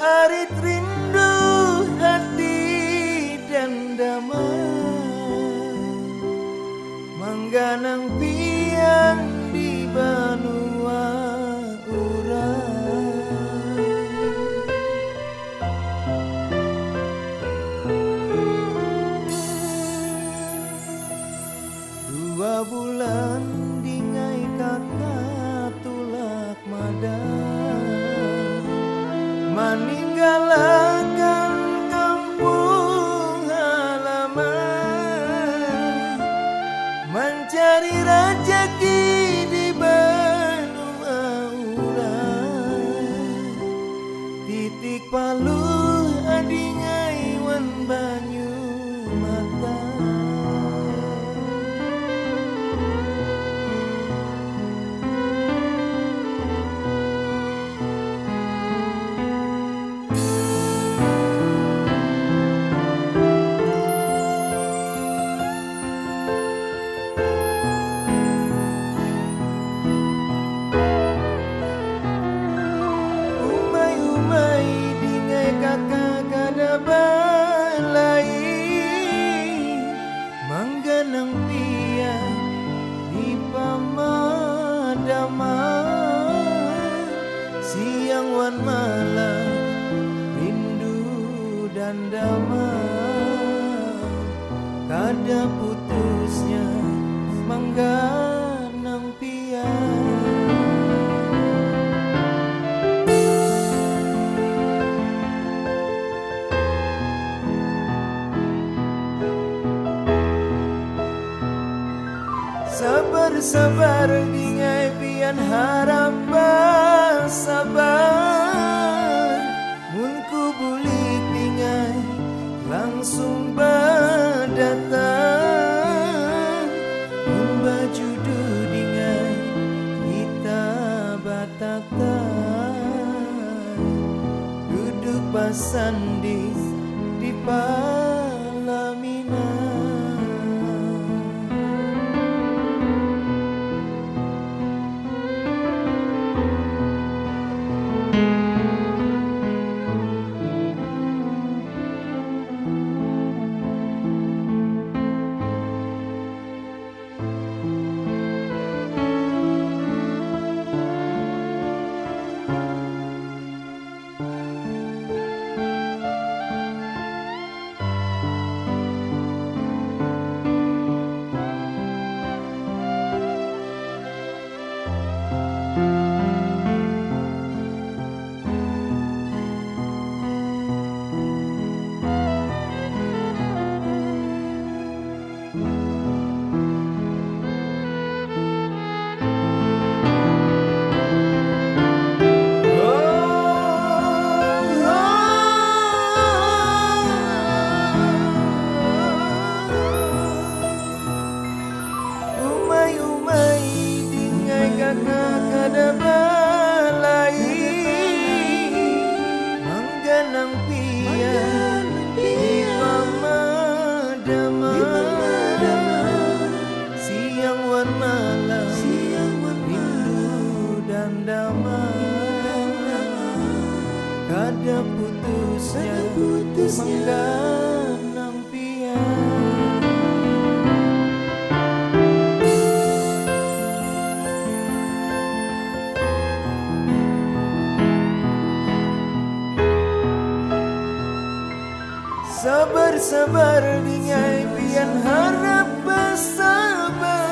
arit rindu hati dan damai mangganang pian di banua urang. Dua bulan dingai kakak tulak madan meninggalkan kampung halaman mencari rezeki di benua urang. Titik paluh adingai wan banyu mata. Mangganang pia di pamadaman siang wan malam rindu dan damai kada putusnya mangganang pia. Sabar-sabar dingai pian harap sabar mun ku bulik dingai langsung berdatang mun baju dingai kita batatan duduk basandi di Palaminan. Kada balai mangganang pia di pamadaman siang wan malam rindu dan damai kada putusnya mangganang pia. Sabar-sabar dingai pian harap bersabar